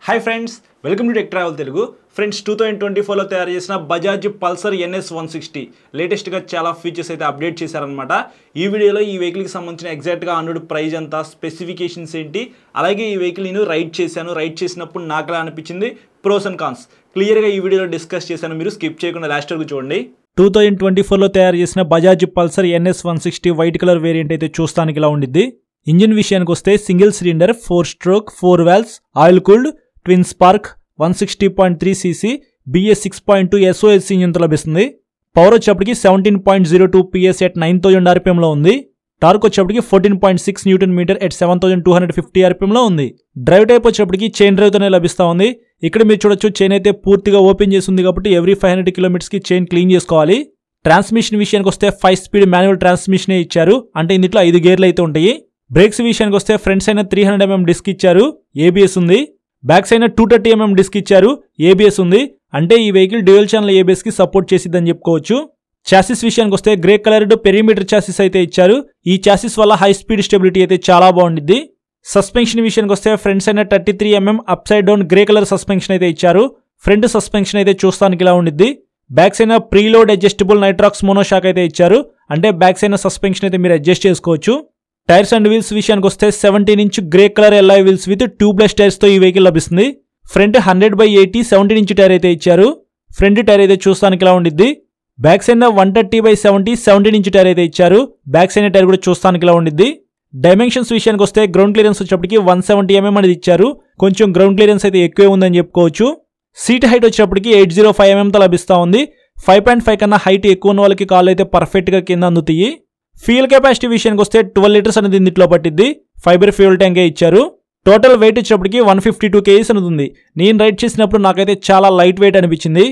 Hi friends, welcome to Tech Travel Telugu. Friends, 2024 లో తయారు చేసిన బజాజ్ పల్సర్ NS 160 లేటెస్ట్ గా చాలా ఫీచర్స్ అయితే అప్డేట్ చేశారన్నమాట. ఈ వీడియోలో ఈ వెహికల్ కి సంబంధించిన ఎగ్జాక్ట్ గా అన్నుడ్ ప్రైస్ ఎంత, స్పెసిఫికేషన్స్ ఏంటి, అలాగే ఈ వెహికల్ నేను రైడ్ చేసినప్పుడు నాకు ఎలా అనిపించింది, ప్రోస్ అండ్ కాన్స్ క్లియర్ గా ఈ వీడియోలో డిస్కస్ చేశాను. మీరు స్కిప్ చేయకుండా లాస్ట్ వరకు చూడండి. 2024 లో తయారు చేసిన Bajaj Pulsar NS 160 white colour variant అయితే చూస్తానికి ఇలా ఉండిద్ది. ఇంజిన్ విషయానికి వస్తే single cylinder 4 stroke 4 valves oil cooled twin spark 160.3 cc BS 6.2 SOS engine తో లభిస్తుంది. పవర్ వచ్చేప్పటికి 17.02 PS at 9000 RPM లో ఉంది. టార్క్ వచ్చేప్పటికి 14.6 Nm at 7250 RPM లో ఉంది. డ్రైవ్ టైప్ వచ్చేప్పటికి చైన్ డ్రైవ్ తోనే లభిస్తా ఉంది. ఇక్కడ మీరు చూడొచ్చు చైన్ అయితే పూర్తిగా ఓపెన్ చేసి ఉంది కాబట్టి ఎవ్రీ 500 km కి చైన్ క్లీన్ చేసుకోవాలి. ట్రాన్స్మిషన్ విషయానికి వస్తే 5 స్పీడ్ మాన్యువల్ ట్రాన్స్మిషన్ ఇచ్చారు, అంటే ఇందులో 5 గేర్లు అయితే ఉంటాయి. బ్రేక్స్ విషయానికి వస్తే ఫ్రంట్ సైడ్ 300mm డిస్క్ ఇచ్చారు, ABS ఉంది. బ్యాక్ సైడ్ 230mm డిస్క్ ఇచ్చారు, ABS ఉంది. అంటే ఈ వెహికల్ డ్యూయల్ ఛానల్ ABS కి సపోర్ట్ చేసిద్దని చెప్పుకోవచ్చు. చాసిస్ విషయానికి వస్తే గ్రే కలర్డ్ పెరిమీటర్ చాసిస్ అయితే ఇచ్చారు. ఈ చాసిస్ వల్ల హై స్పీడ్ స్టెబిలిటీ అయితే చాలా బాగుండిద్ది. సస్పెన్షన్ విషయానికి వస్తే front side 33mm up side down grey colour suspension అయితే ఇచ్చారు. ఫ్రంట్ సస్పెన్షన్ అయితే చూస్తానికి ఇలా ఉండిద్ది. Back side preload adjustable nitrox monoshock అయితే ఇచ్చారు, అంటే బ్యాక్ సైడ్ సస్పెన్షన్ అయితే మీరు అడ్జస్ట్ చేసుకోవచ్చు. టైర్స్ అండ్ వీల్స్ విషయానికి వస్తే 17" grey colour alloy wheels with tubeless tyres తో ఈ వెహికల్ లభిస్తుంది. ఫ్రంట్ 100/80 17" టైర్ అయితే ఇచ్చారు. ఫ్రంట్ టైర్ అయితే చూస్తానికి ఇలా ఉండిద్ది. బ్యాక్ సైడ్ 130/70 17" టైర్ అయితే ఇచ్చారు. బ్యాక్ సైడ్ టైర్ కూడా చూస్తానికి ఇలా ఉండిద్ది. డైమెన్షన్స్ విషయానికి వస్తే గ్రౌండ్ క్లియరెన్స్ వచ్చేప్పటికి 170mm అనేది ఇచ్చారు. కొంచెం గ్రౌండ్ క్లియరెన్స్ అయితే ఎక్కువే ఉందని చెప్పుకోవచ్చు. సీట్ హైట్ వచ్చేప్పటికి 805mm తో లభిస్తా ఉంది. 5.5 కన్నా హైట్ ఎక్కువ ఉన్న వాళ్ళకి కాళ్ళు అయితే పర్ఫెక్ట్ గా కింద అందుతాయి. ఫ్యూయల్ కెపాసిటీ విషయానికి వస్తే 12 లీటర్స్ అనేది ఇందులో పట్టిద్ది. ఫైబర్ ఫ్యూయల్ ట్యాంకే ఇచ్చారు. టోటల్ వెయిట్ వచ్చేప్పటికి 152 kgs అనేది ఉంది. నేను రైడ్ చేసినప్పుడు నాకైతే చాలా లైట్ వెయిట్ అనిపించింది.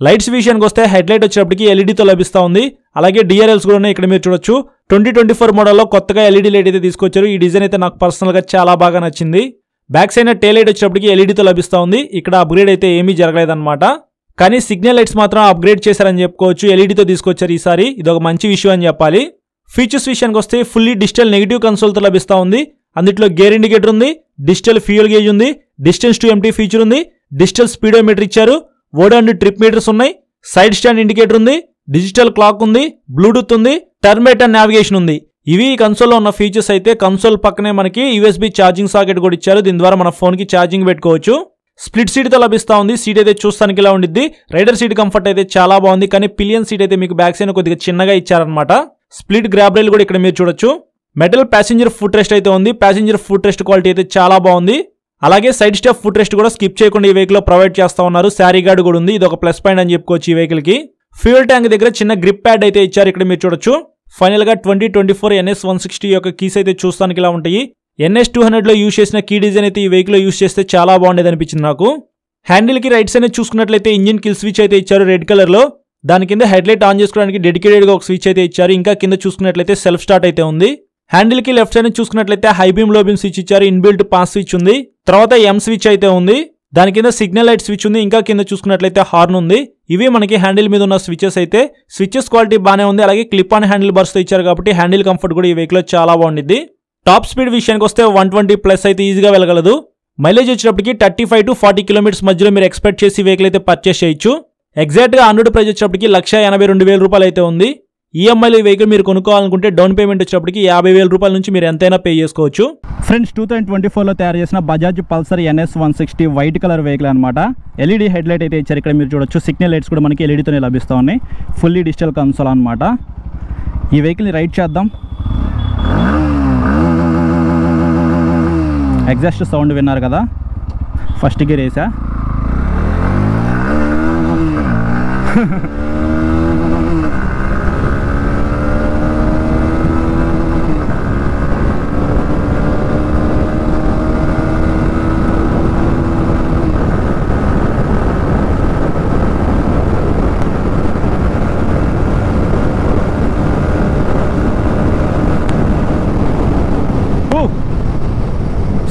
లైట్స్ విషయానికి వస్తే హెడ్ లైట్ వచ్చేప్పటికి ఎల్ఈడీతో లభిస్తా ఉంది. అలాగే DRLs కూడా ఉన్నాయి, ఇక్కడ మీరు చూడొచ్చు. 2024 మోడల్లో కొత్తగా LED లైట్ అయితే తీసుకొచ్చారు. ఈ డిజైన్ అయితే నాకు పర్సనల్ గా చాలా బాగా నచ్చింది. బ్యాక్ సైడ్ టైల్ లైట్ వచ్చేప్పటికి ఎల్ఈడీతో లభిస్తా ఉంది. ఇక్కడ అప్గ్రేడ్ అయితే ఏమీ జరగలేదన్నమాట. కానీ సిగ్నల్ లైట్స్ మాత్రం అప్గ్రేడ్ చేశారని చెప్పుకోవచ్చు. ఎల్ఈడీతో తీసుకొచ్చారు ఈసారి, ఇది ఒక మంచి విషయం అని చెప్పాలి. ఫీచర్స్ విషయానికి వస్తే ఫుల్లీ డిజిటల్ నెగిటివ్ కన్సోల్ తో లభిస్తా ఉంది. అందులో గేర్ ఇండికేటర్ ఉంది, డిజిటల్ ఫ్యూయల్ గేజ్ ఉంది, డిస్టెన్స్ టు ఎంటీ ఫీచర్ ఉంది, డిజిటల్ స్పీడోమీటర్ ఇచ్చారు, ఓడోన్ ట్రిప్ మీటర్స్ ఉన్నాయి, సైడ్ స్టాండ్ ఇండికేటర్ ఉంది, డిజిటల్ క్లాక్ ఉంది, బ్లూటూత్ ఉంది, టర్మేట్ అండ్ నావిగేషన్ ఉంది. ఇవి కన్సోల్లో ఉన్న ఫీచర్స్ అయితే. కన్సోల్ పక్కనే మనకి USB ఛార్జింగ్ సాకెట్ కూడా ఇచ్చారు, దీని ద్వారా మన ఫోన్ కి ఛార్జింగ్ పెట్టుకోవచ్చు. స్ప్లిట్ సీట్ తో లభిస్తా ఉంది. సీట్ అయితే చూస్తానికి ఇలా ఉండిద్ది. రైడర్ సీట్ కంఫర్ట్ అయితే చాలా బాగుంది, కానీ పిలియన్ సీట్ అయితే మీకు బ్యాక్ సైడ్ కొద్దిగా చిన్నగా ఇచ్చారనమాట. స్ప్లిట్ గ్రాబ్ రైల్ కూడా ఇక్కడ మీరు చూడొచ్చు. మెటల్ ప్యాసింజర్ ఫుట్ రెస్ట్ అయితే ఉంది. ప్యాసింజర్ ఫుట్ రెస్ట్ క్వాలిటీ అయితే చాలా బాగుంది. అలాగే సైడ్ స్టెప్ ఫుట్ రెస్ట్ కూడా స్కిప్ చేయకుండా ఈ వెహికల్ లో ప్రొవైడ్ చేస్తా ఉన్నారు. శారీ గార్డ్ కూడా ఉంది, ఇది ఒక ప్లస్ పాయింట్ అని చెప్పుకోవచ్చు ఈ వెహికల్ కి. ఫ్యూయల్ ట్యాంక్ దగ్గర చిన్న గ్రిప్ ప్యాడ్ అయితే ఇచ్చారు, ఇక్కడ మీరు చూడొచ్చు. ఫైనల్ గా 2024 NS 160 యొక్క కీస్ అయితే చూస్తానికి ఇలా ఉంటాయి. NS 200 లో యూజ్ చేసిన కీ డిజైన్ అయితే ఈ వెహికల్ లో యూజ్ చేస్తే చాలా బాగుండేది అనిపించింది నాకు. హ్యాండిల్ కి రైట్ సైడ్ చూసుకున్నట్లయితే ఇంజిన్ కిల్ స్విచ్ అయితే ఇచ్చారు రెడ్ కలర్ లో. దాని కింద హెడ్ లైట్ ఆన్ చేసుకోవడానికి డెడికేటెడ్ గా ఒక స్విచ్ అయితే ఇచ్చారు. ఇంకా కింద చూసుకున్నట్లయితే సెల్ఫ్ స్టార్ట్ అయితే ఉంది. హ్యాండిల్ కి లెఫ్ట్ సైడ్ చూసుకున్నట్లయితే హై బీమ్ లో బీమ్ స్విచ్ ఇచ్చారు. ఇన్బిల్ట్ పాస్ స్విచ్ ఉంది. తర్వాత M స్విచ్ అయితే ఉంది. దాని కింద సిగ్నల్ లైట్ స్విచ్ ఉంది. ఇంకా కింద చూసుకున్నట్లయితే హార్న్ ఉంది. ఇవి మనకి హ్యాండిల్ మీద ఉన్న స్విచెస్ అయితే. స్విచెస్ క్వాలిటీ బాగానే ఉంది. అలాగే క్లిప్ ఆన్ హ్యాండిల్ బర్స్ తో ఇచ్చారు కాబట్టి హ్యాండిల్ కంఫర్ట్ కూడా ఈ వెహికల్ లో చాలా బాగుండిద్ది. టాప్ స్పీడ్ విషయానికి వస్తే 120+ అయితే ఈజీగా వెళ్ళగలదు. మైలేజ్ వచ్చేటప్పటికి 35 to 40 km మధ్యలో మీరు ఎక్స్పెక్ట్ చేసి వెహికల్ అయితే పర్చేస్ చేయొచ్చు. ఎగ్జాక్ట్ గా అన్నుడ్ ప్రైస్ వచ్చేటప్పటికి 1,82,000 రూపాయలు అయితే ఉంది. ఈఎంఐలో ఈ వెహికల్ మీరు కొనుక్కోవాలనుకుంటే డౌన్ పేమెంట్ వచ్చేటప్పటికి 50,000 రూపాయల నుంచి మీరు ఎంతైనా పే చేసుకోవచ్చు. ఫ్రెండ్స్, 2024 లో తయారు చేసిన Bajaj Pulsar NS 160 white colour vehicle అనమాట. LED హెడ్ లైట్ అయితే ఇచ్చారు, ఇక్కడ మీరు చూడొచ్చు. సిగ్నల్ లైట్స్ కూడా మనకి ఎల్ఈడీతోనే లభిస్తూ ఉన్నాయి. ఫుల్లీ డిజిటల్ కన్సోల్ అనమాట. ఈ వెహికల్ని రైడ్ చేద్దాం. ఎగ్జాస్ట్ సౌండ్ విన్నారు కదా, ఫస్ట్ గేర్ వేసా.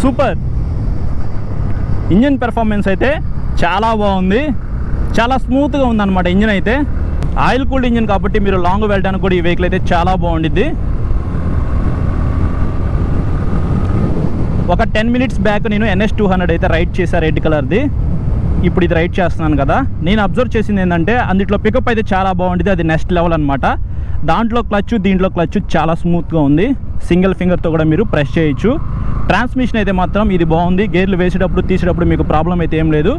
సూపర్ ఇంజిన్ పెర్ఫార్మెన్స్ అయితే చాలా బాగుంది. చాలా స్మూత్గా ఉందన్నమాట ఇంజిన్ అయితే. ఆయిల్ కూల్డ్ ఇంజిన్ కాబట్టి మీరు లాంగ్ వెళ్ళడానికి కూడా ఈ వెహికల్ అయితే చాలా బాగుండిద్ది. ఒక 10 మినిట్స్ బ్యాక్ నేను NS200 అయితే రైడ్ చేశాను రెడ్ కలర్ది. ఇప్పుడు ఇది రైడ్ చేస్తున్నాను కదా, నేను అబ్జర్వ్ చేసింది ఏంటంటే అందులో పికప్ అయితే చాలా బాగుంటుంది, అది నెక్స్ట్ లెవెల్ అనమాట. దాంట్లో క్లచ్ దీంట్లో క్లచ్ చాలా స్మూత్గా ఉంది, సింగిల్ ఫింగర్తో కూడా మీరు ప్రెస్ చేయొచ్చు. ట్రాన్స్మిషన్ అయితే మాత్రం ఇది బాగుంది, గేర్లు వేసేటప్పుడు తీసేటప్పుడు మీకు ప్రాబ్లం అయితే ఏం లేదు.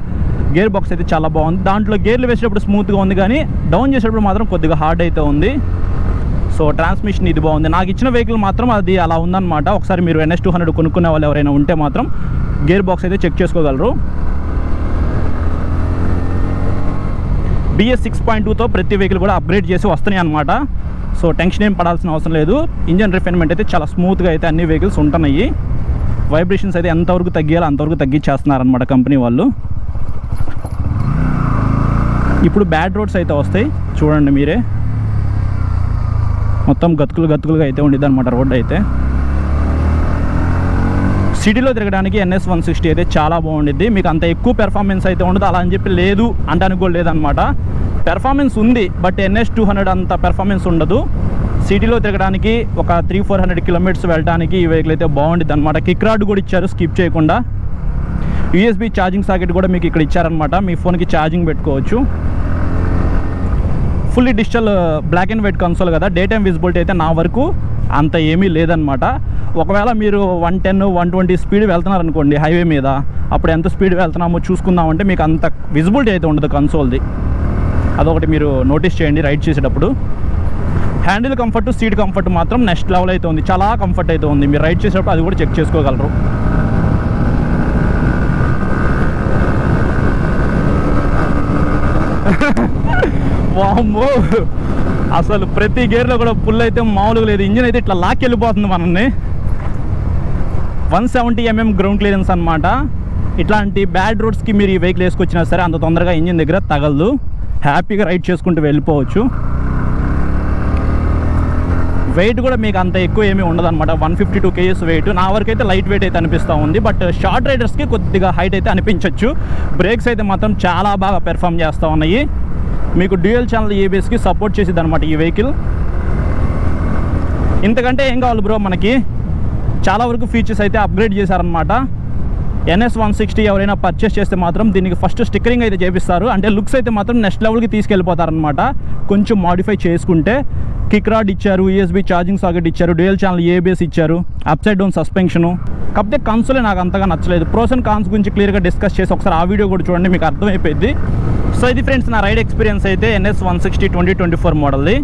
గేర్ బాక్స్ అయితే చాలా బాగుంది, దాంట్లో గేర్లు వేసేటప్పుడు స్మూత్గా ఉంది, కానీ డౌన్ చేసేటప్పుడు మాత్రం కొద్దిగా హార్డ్ అయితే ఉంది. సో ట్రాన్స్మిషన్ ఇది బాగుంది. నాకు ఇచ్చిన వెహికల్ మాత్రం అది అలా ఉందన్నమాట. ఒకసారి మీరు NS200 కొనుక్కునే వాళ్ళు ఎవరైనా ఉంటే మాత్రం గేర్ బాక్స్ అయితే చెక్ చేసుకోగలరు. BS 6.2తో ప్రతి వెహికల్ కూడా అప్గ్రేడ్ చేసి వస్తున్నాయి అనమాట. సో టెన్షన్ ఏం పడాల్సిన అవసరం లేదు. ఇంజన్ రిఫైన్మెంట్ అయితే చాలా స్మూత్గా అయితే అన్ని వెహికల్స్ ఉంటున్నాయి. వైబ్రేషన్స్ అయితే ఎంతవరకు తగ్గియాలో అంతవరకు తగ్గించేస్తున్నారనమాట కంపెనీ వాళ్ళు. ఇప్పుడు బ్యాడ్ రోడ్స్ అయితే వస్తాయి చూడండి మీరే, మొత్తం గతుకులుగా అయితే ఉండిద్ది అనమాట రోడ్ అయితే. సిటీలో తిరగడానికి NS 160 అయితే చాలా బాగుండిద్ది. మీకు అంత ఎక్కువ పెర్ఫార్మెన్స్ అయితే ఉండదు, అలా అని చెప్పి లేదు అంటానికి కూడా లేదనమాట. పెర్ఫార్మెన్స్ ఉంది, బట్ NS200 అంత పెర్ఫార్మెన్స్ ఉండదు. సిటీలో తిరగడానికి ఒక 300-400 కిలోమీటర్స్ వెళ్ళడానికి ఈ వెహికల్ అయితే బాగుండిద్ది అనమాట. కిక్ రాడ్ కూడా ఇచ్చారు స్కిప్ చేయకుండా. USB ఛార్జింగ్ సాకెట్ కూడా మీకు ఇక్కడ ఇచ్చారనమాట, మీ ఫోన్కి ఛార్జింగ్ పెట్టుకోవచ్చు. Fully digital black and white console కదా, డే టైమ్ విజిబిలిటీ అయితే నా వరకు అంత ఏమీ లేదనమాట. ఒకవేళ మీరు 110-120 స్పీడ్ వెళ్తున్నారనుకోండి హైవే మీద, అప్పుడు ఎంత స్పీడ్ వెళ్తున్నామో చూసుకుందామంటే మీకు అంత విజిబిలిటీ అయితే ఉండదు కన్సోల్ది. అదొకటి మీరు నోటీస్ చేయండి రైడ్ చేసేటప్పుడు. హ్యాండిల్ కంఫర్ట్, సీట్ కంఫర్ట్ మాత్రం నెక్స్ట్ లెవెల్ అయితే ఉంది, చాలా కంఫర్ట్ అయితే ఉంది. మీరు రైడ్ చేసేటప్పుడు అది కూడా చెక్ చేసుకోగలరు. వామ్మో, అసలు ప్రతి గేర్లో కూడా పుల్ అయితే మామూలుగా లేదు. ఇంజిన్ అయితే ఇట్లా లాక్ వెళ్ళిపోతుంది మనల్ని. 170 mm గ్రౌండ్ క్లియరెన్స్ అనమాట. ఇట్లాంటి బ్యాడ్ రోడ్స్కి మీరు ఈ వెహికల్ వేసుకొచ్చినా సరే అంత తొందరగా ఇంజిన్ దగ్గర తగలదు, హ్యాపీగా రైడ్ చేసుకుంటూ వెళ్ళిపోవచ్చు. వెయిట్ కూడా మీకు అంత ఎక్కువ ఏమీ ఉండదు అనమాట, 152 kgs వెయిట్. నా వరకు అయితే లైట్ వెయిట్ అయితే అనిపిస్తూ ఉంది, బట్ షార్ట్ రైడర్స్కి కొద్దిగా హైట్ అయితే అనిపించవచ్చు. బ్రేక్స్ అయితే మాత్రం చాలా బాగా పెర్ఫామ్ చేస్తూ ఉన్నాయి. మీకు డ్యూయల్ ఛానల్ ABSకి సపోర్ట్ చేసిద్ది అనమాట ఈ వెహికల్. ఇంతకంటే ఏం కావాలి బ్రో, మనకి చాలా వరకు ఫీచర్స్ అయితే అప్గ్రేడ్ చేశారనమాట. NS 160 ఎవరైనా పర్చేస్ చేస్తే మాత్రం దీనికి ఫస్ట్ స్టిక్కరింగ్ అయితే చేపిస్తారు, అంటే లుక్స్ అయితే మాత్రం నెక్స్ట్ లెవెల్కి తీసుకెళ్ళిపోతారనమాట. కొంచెం మాడిఫై చేసుకుంటే కిక్ రాడ్ ఇచ్చారు, USB ఛార్జింగ్ సాకెట్ ఇచ్చారు, డ్యూయల్ ఛానల్ ABS ఇచ్చారు, అప్ సైడ్ డౌన్ సస్పెన్షను. కాకపోతే కన్సోలే నాకు అంతగా నచ్చలేదు. ప్రోస్ అండ్ కాన్స్ గురించి క్లియర్గా డిస్కస్ చేసి ఒకసారి ఆ వీడియో కూడా చూడండి, మీకు అర్థమైపోయింది. సో ఇది ఫ్రెండ్స్ నా రైడ్ ఎక్స్పీరియన్స్ అయితే NS 160 2024 మోడల్ది.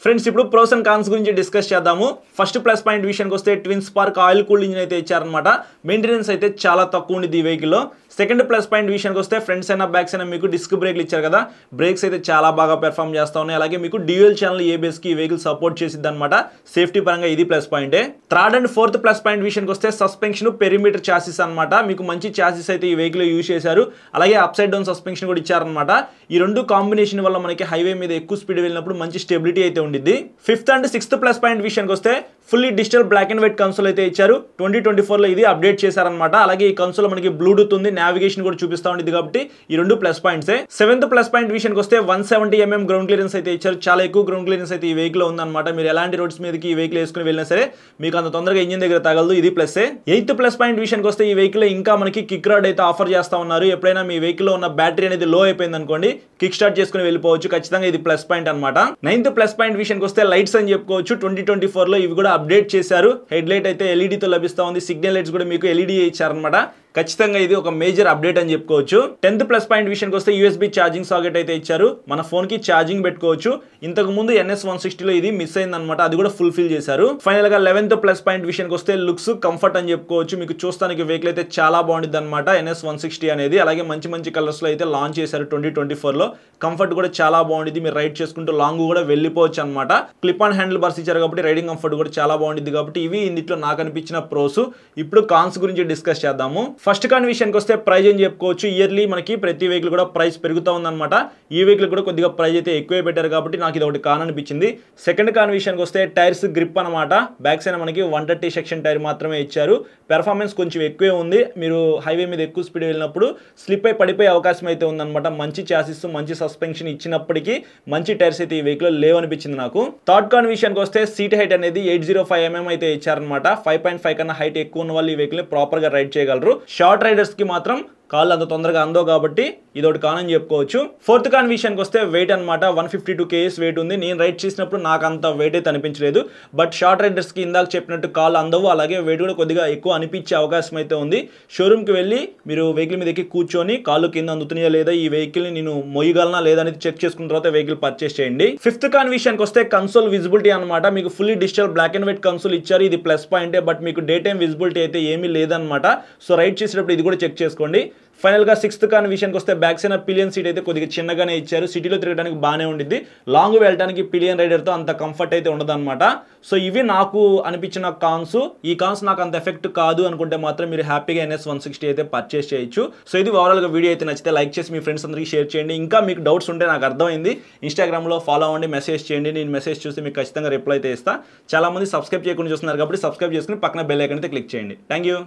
ఫ్రెండ్స్ ఇప్పుడు ప్రోస్ అండ్ కాన్స్ గురించి డిస్కస్ చేద్దాము. ఫస్ట్ ప్లస్ పాయింట్ విషయానికి వస్తే twin spark oil cooled engine అయితే ఇచ్చారనమాట. మెయింటెనెన్స్ అయితే చాలా తక్కువ ఉంది ఈ వెహికల్లో. సెకండ్ ప్లస్ పాయింట్ విషయానికి వస్తే ఫ్రంట్స్ అయినా బ్యాక్స్ అయినా మీకు డిస్క్ బ్రేక్లు ఇచ్చారు కదా, బ్రేక్స్ అయితే చాలా బాగా పెర్ఫామ్ చేస్తూ ఉన్నాయి. అలాగే మీకు డ్యూయల్ ఛానల్ ABSకి ఈ వెహికల్ సపోర్ట్ చేసిద్ది అనమాట. సేఫ్టీ పరంగా ఇది ప్లస్ పాయింటే. Third and fourth plus point విషయానికి వస్తే సస్పెన్షన్ పెరిమీటర్ చాసిస్ అనమాట. మీకు మంచి చాసిస్ అయితే ఈ వెహికల్ యూజ్ చేశారు. అలాగే అప్ సైడ్ డౌన్ సస్పెన్షన్ కూడా ఇచ్చారనమాట. ఈ రెండు కాంబినేషన్ వల్ల మనకి హైవే మీద ఎక్కువ స్పీడ్ వెళ్ళినప్పుడు మంచి స్టెబిలిటీ అయితే ఉండిద్ది. Fifth and sixth plus point విషయానికి వస్తే fully digital black and white console అయితే ఇచ్చారు. 2024లో ఇది అప్డేట్ చేశారనమాట. అలాగే ఈ కన్సోల్ మనకి బ్లూటూత్ ఉంది, నావిగేషన్ కూడా చూపిస్తా ఉంది కాబట్టి ఈ రెండు ప్లస్ పాయింట్సే. సెవెంత్ ప్లస్ పాయింట్ విషయానికి వస్తే 170 mm గ్రౌండ్ క్లియరెన్స్ అయితే ఇచ్చారు. చాలా ఎక్కువ గ్రౌండ్ క్లియరెన్స్ అయితే ఈ వెహికల్ ఉందన్నమాట. మీరు ఎలాంటి రోడ్స్ మీదకి ఈ వెహికల్ వేసుకుని వెళ్ళినా సరే మీకు అంత తొందరగా ఇంజిన్ దగ్గర తగలదు, ఇది ప్లస్. ఎయిత్ ప్లస్ పాయింట్ విషయానికి వస్తే ఈ వెహికల్ ఇంకా మనకి కిక్ రాడ్ అయితే ఆఫర్ చేస్తా ఉన్నారు. ఎప్పుడైనా మీ వెహికల్ లో ఉన్న బ్యాటరీ అనేది లో అయిపోయింది అనుకోండి, కిక్ స్టార్ట్ చేసుకుని వెళ్ళిపోవచ్చు. ఖచ్చితంగా ఇది ప్లస్ పాయింట్ అనమాట. నైన్త్ ప్లస్ పాయింట్ విషయానికి వస్తే లైట్స్ అని చెప్పుకోవచ్చు. 2024లో ఇవి కూడా అప్డేట్ చేశారు. హెడ్ లైట్ అయితే LED తో లభిస్తా ఉంది. సిగ్నల్ లైట్స్ కూడా మీకు LED ఇచ్చారనమాట. ఖచ్చితంగా ఇది ఒక మేజర్ అప్డేట్ అని చెప్పుకోవచ్చు. 10th ప్లస్ పాయింట్ విషయానికి వస్తే USB ఛార్జింగ్ సాకెట్ అయితే ఇచ్చారు. మన ఫోన్ కి ఛార్జింగ్ పెట్టుకోవచ్చు. ఇంతకు ముందు NS 160లో ఇది మిస్ అయిందనమాట, అది కూడా ఫుల్ఫిల్ చేశారు. ఫైనల్ గా 11th ప్లస్ పాయింట్ విషయానికి వస్తే లుక్స్, కంఫర్ట్ అని చెప్పుకోవచ్చు. మీకు చూస్తానికి వెహికల్ అయితే చాలా బాగుంటుంది అనమాట NS 160 అనేది. అలాగే మంచి మంచి కలర్స్ లో అయితే లాంచ్ చేశారు 2024లో. కంఫర్ట్ కూడా చాలా బాగుంటుంది, మీరు రైడ్ చేసుకుంటూ లాంగ్ కూడా వెళ్ళిపోవచ్చు అనమాట. క్లిప్ ఆన్ హ్యాండిల్ బార్స్ ఇచ్చారు కాబట్టి రైడింగ్ కంఫర్ట్ కూడా చాలా బాగుంటుంది. కాబట్టి ఇవి ఇందులో నాకు అనిపించిన ప్రోస్. ఇప్పుడు కాన్స్ గురించి డిస్కస్ చేద్దాము. ఫస్ట్ కాన్ విషయానికి వస్తే ప్రైస్ అని చెప్పుకోవచ్చు. ఇయర్లీ మనకి ప్రతి వెహికల్ కూడా ప్రైస్ పెరుగుతూ ఉందన్నమాట. ఈ వెహికల్ కూడా కొద్దిగా ప్రైస్ అయితే ఎక్కువే పెట్టారు కాబట్టి నాకు ఇది ఒకటి కాన్ అనిపించింది. సెకండ్ కాన్ విషయానికి వస్తే టైర్స్ గ్రిప్ అనమాట. బ్యాక్ సైడ్ మనకి 130 సెక్షన్ టైర్ మాత్రమే ఇచ్చారు. పెర్ఫార్మెన్స్ కొంచెం ఎక్కువే ఉంది. మీరు హైవే మీద ఎక్కువ స్పీడ్ వెళ్ళినప్పుడు స్లిప్ అయి పడిపోయే అవకాశం అయితే ఉందన్నమాట. మంచి చాసిస్ మంచి సస్పెన్షన్ ఇచ్చినప్పటికీ మంచి టైర్స్ అయితే ఈ వెహికల్ లేవనిపించింది నాకు. థర్డ్ కాన్ విషయానికి వస్తే సీట్ హైట్ అనేది 805 mm అయితే ఇచ్చారనమాట. 5.5 కన్నా హైట్ ఎక్కువ ఉన్న వాళ్ళు ఈ వెహికల్ ప్రాపర్ గా రైడ్ చేయగలరు. షార్ట్ రైడర్స్ కి మాత్రం కాళ్ళు అంత తొందరగా అందవు కాబట్టి ఇది ఒకటి కాన్ అని చెప్పుకోవచ్చు. ఫోర్త్ కాన్ విషయానికి వస్తే వెయిట్ అనమాట. 152 kgs వెయిట్ ఉంది. నేను రైడ్ చేసినప్పుడు నాకు అంత వెయిట్ అయితే అనిపించలేదు. బట్ షార్ట్ రైడర్స్ కి ఇందాక చెప్పినట్టు కాళ్ళు అందవు, అలాగే వెయిట్ కూడా కొద్దిగా ఎక్కువ అనిపించే అవకాశం అయితే ఉంది. షోరూమ్ కి వెళ్ళి మీరు వెహికల్ మీద ఎక్కి కూర్చొని కాళ్ళు కింద అందుతున్నాయా లేదా, ఈ వెహికల్ ని నేను మొయ్యగలనా లేదా అనేది చెక్ చేసుకున్న తర్వాత వెహికల్ పర్చేస్ చేయండి. ఫిఫ్త్ కాన్ విషయానికి వస్తే కన్సోల్ విజిబిలిటీ అనమాట. మీకు fully digital black and white console ఇచ్చారు. ఇది ప్లస్ పాయింటే. బట్ మీకు డే టైం విజిబిలిటీ అయితే ఏమీ లేదనమాట. సో రైడ్ చేసేటప్పుడు ఇది కూడా చెక్ చేసుకోండి. ఫైనల్ గా సిక్స్త్ కాన్ విషయానికి వస్తే బ్యాక్ సైడ్ పిలియన్ సీట్ అయితే కొద్దిగా చిన్నగానే ఇచ్చారు. సిటీలో తిరగడానికి బాగానే ఉండిద్ది. లాంగ్ వెళ్ళడానికి పిలియన్ రైడర్ తో అంత కంఫర్ట్ అయితే ఉండదు అనమాట. సో ఇవి నాకు అనిపించిన కాన్స్. ఈ కాన్స్ నాకు అంత ఎఫెక్ట్ కాదు అనుకుంటే మాత్రం మీరు హ్యాపీగా NS160 అయితే పర్చేస్ చేయొచ్చు. సో ఇది ఓవరాల్ గా వీడియో అయితే నచ్చితే లైక్ చేసి మీ ఫ్రెండ్స్ అందరికీ షేర్ చేయండి. ఇంకా మీకు డౌట్స్ ఉంటే నాకు అర్థమైంది, ఇన్స్టాగ్రామ్ లో ఫాలో అవ్వండి, మెసేజ్ చేయండి. నేను మెసేజ్ చూసి మీకు ఖచ్చితంగా రిప్లై అయితే ఇస్తా. చాలా మంది సబ్స్క్రైబ్ చేయకుండా చూస్తున్నారు కాబట్టి సబ్స్క్రైబ్ చేసుకుని పక్కన బెల్ ఐకాన్ అయితే క్లిక్ చేయండి. Thank you.